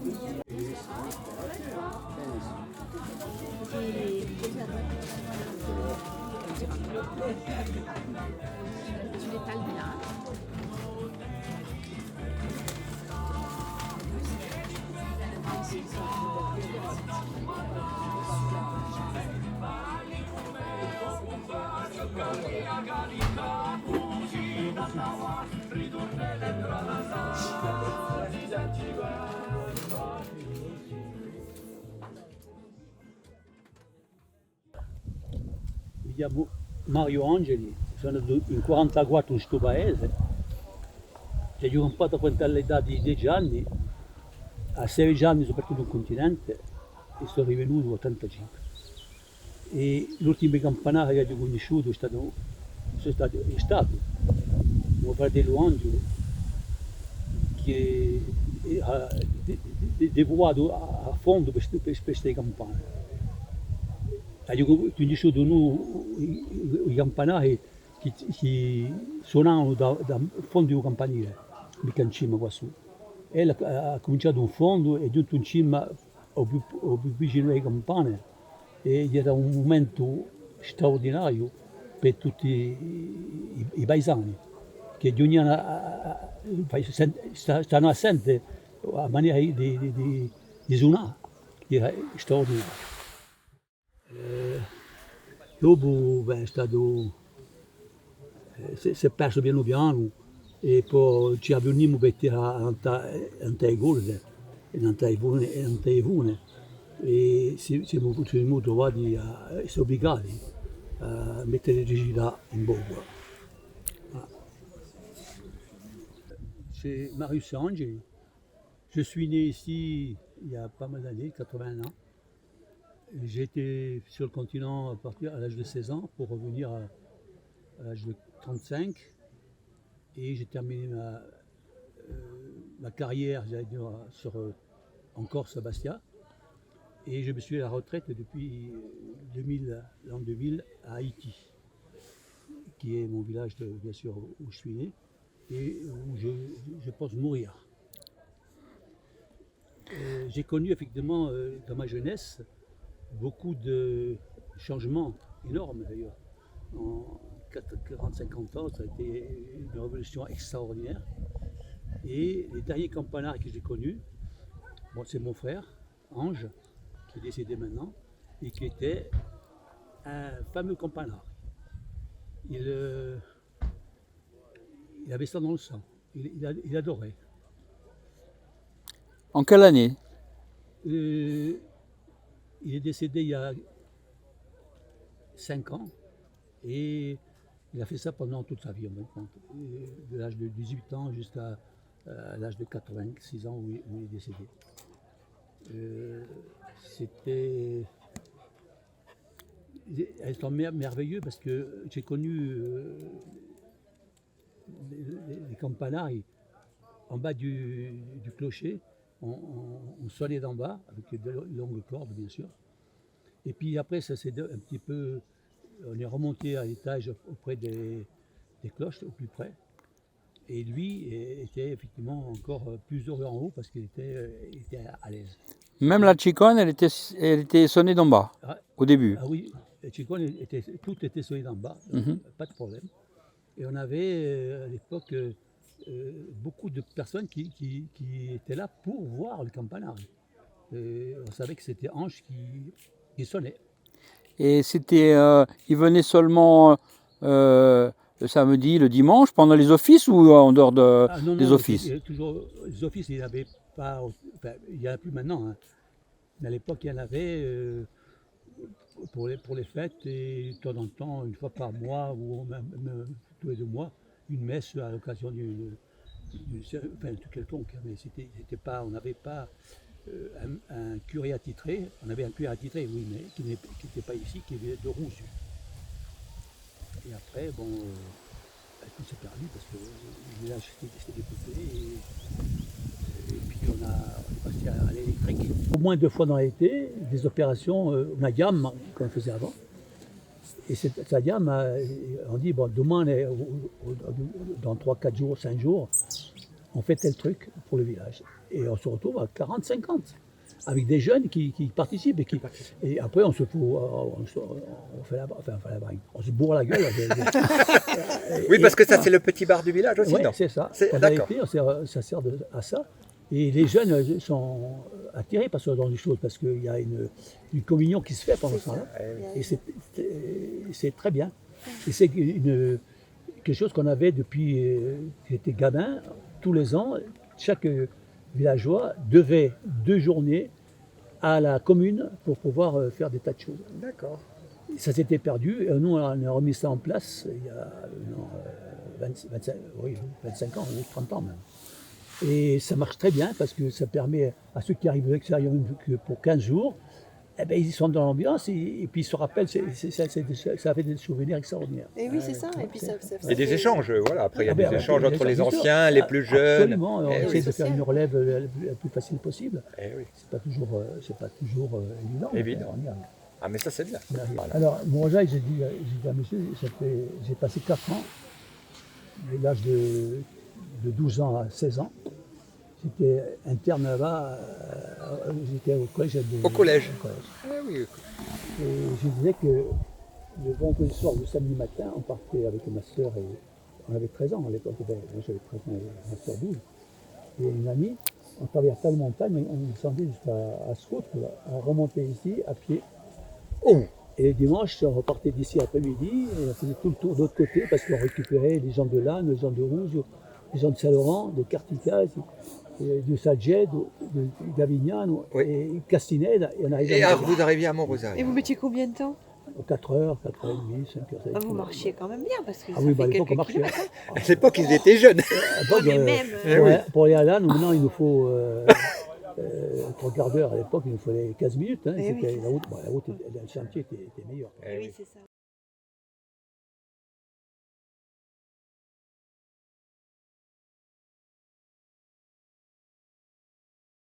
Mi chiamo Mario Angeli, sono in 44 in questo paese, ho giocato quando all'età di 10 anni, a 16 anni sono partito sul continente e sono rivenuto a 85. E l'ultimo campanario che ho conosciuto sono stato mio fratello Angelo, che ha devorato a fondo per queste campane. Ho conosciuto i campanari che suonavano dal fondo del campanile, mica in cima qua su. E ha cominciato in fondo e giunto in cima o più vicino alle campane, e era un momento straordinario per tutti i paesani, che ogni anno stanno a sentire la maniera di suonare, che era straordinario. Dopo è stato, si è perso piano piano e poi ci avveniamo per tirare le corde e non le fune, e siamo trovati obbligati a mettere l'électricità in bocca. C'est Marius Angeli. Je suis né ici il y a pas mal d'années, 80 ans. J'ai été sur le continent à partir à l'âge de 16 ans pour revenir à l'âge de 35, et j'ai terminé ma carrière, j'allais dire, en Corse à Bastia, et je me suis à la retraite depuis l'an 2000 à Haïti, qui est mon village bien sûr où je suis né et où je pense mourir. J'ai connu effectivement dans ma jeunesse beaucoup de changements énormes d'ailleurs. En 40-50 ans, ça a été une révolution extraordinaire. Et les derniers campanards que j'ai connus, bon, c'est mon frère, Ange, qui est décédé maintenant, et qui était un fameux campanard. Il avait ça dans le sang, il adorait. En quelle année? Il est décédé il y a 5 ans, et il a fait ça pendant toute sa vie, en fin de compte, de l'âge de 18 ans jusqu'à l'âge de 86 ans où il est décédé. C'était merveilleux parce que j'ai connu les campanards en bas du clocher. On sonnait d'en bas avec de longues cordes bien sûr, et puis après ça s'est un petit peu, on est remonté à l'étage auprès des cloches au plus près, et lui était effectivement encore plus heureux en haut parce qu'il était à l'aise. Même la chiconne, elle était sonnée d'en bas, au début. Ah oui, la chiconne, tout était sonné d'en bas, pas de problème. Et on avait à l'époque beaucoup de personnes qui étaient là pour voir le campanard. On savait que c'était Ange qui sonnait. Et c'était, il venait seulement le samedi, le dimanche, pendant les offices ou en dehors des offices? Toujours, les offices, il n'y avait pas, enfin, il n'y en a plus maintenant, hein. Mais à l'époque, il y en avait pour les fêtes, et de temps en temps, une fois par mois ou même tous les 2 mois, une messe à l'occasion d'une quelconque. Mais c'était pas, on n'avait pas un curé attitré. On avait un curé attitré, oui, mais qui n'était pas ici, qui venait de Rousse. Et après, bon, tout s'est perdu parce que le village s'était dépeuplé, et puis on est passé à l'électrique. Au moins 2 fois dans l'été, des opérations, la gamme qu'on faisait avant. Et cette gamme, on dit, bon, demain, dans 3-4 jours, 5 jours, on fait tel truc pour le village. Et on se retrouve à 40-50, avec des jeunes qui participent. Et après, on se fait la bringue. On se bourre la gueule. Oui, parce que ça, c'est le petit bar du village aussi, Oui, non? c'est ça. D'accord. Ça sert à ça. Et les jeunes sont attirés par ce genre de choses, parce qu'il y a une communion qui se fait pendant ce temps-là. Et c'est très bien. Et c'est quelque chose qu'on avait depuis que j'étais gamin. Tous les ans, chaque villageois devait 2 journées à la commune pour pouvoir faire des tas de choses. D'accord. Ça s'était perdu, et nous on a remis ça en place il y a 25 ans, ou 30 ans même. Et ça marche très bien parce que ça permet à ceux qui arrivent de l'extérieur que pour 15 jours, eh ben, ils sont dans l'ambiance et puis ils se rappellent, ça fait des souvenirs extraordinaires. Et oui, c'est ça. Et puis Et des échanges, voilà. Après, il y a Ah ben, des échanges entre les bien sûr. anciens, les plus jeunes. Absolument, on Eh essaie oui. de faire une relève la plus facile possible. Eh oui. C'est pas toujours évident. Évident. On y arrive. Ah, mais ça, c'est bien. On arrive. Voilà. Alors, mon Rosaille, j'ai dit à monsieur, j'ai passé 4 ans, de l'âge de 12 ans à 16 ans. J'étais interne là-bas, j'étais au collège. Au collège. Eh oui, oui. Et je disais que le vendredi soir, le samedi matin, on partait avec ma soeur, et on avait 13 ans à l'époque, moi j'avais 13 ans et ma soeur 12, et une amie, on traversait la montagne, mais on descendait jusqu'à Scout, on remontait ici à pied. Oh. Et le dimanche, on repartait d'ici après-midi, et on faisait tout le tour de l'autre côté, parce qu'on récupérait les gens de Lannes, les gens de Rouge, les gens de Saint-Laurent, de Carticaz, de Sadjet, de Gavignan, et Castinède. Et on arrivait Vous arriviez à Mont-Rosaire. vous mettiez combien de temps? 4 heures, 4h30, 5h. Vous marchiez quand même bien parce que Ah ça oui, fait à l'époque, on quelques marchait. kilomètres. À l'époque, ils étaient jeunes. À l'époque, mais même, pour aller à Lannes, maintenant, il nous faut 3 quarts d'heure. À l'époque, il nous fallait 15 minutes. Hein, Eh oui, la route, le chantier était meilleur. oui, c'est ça.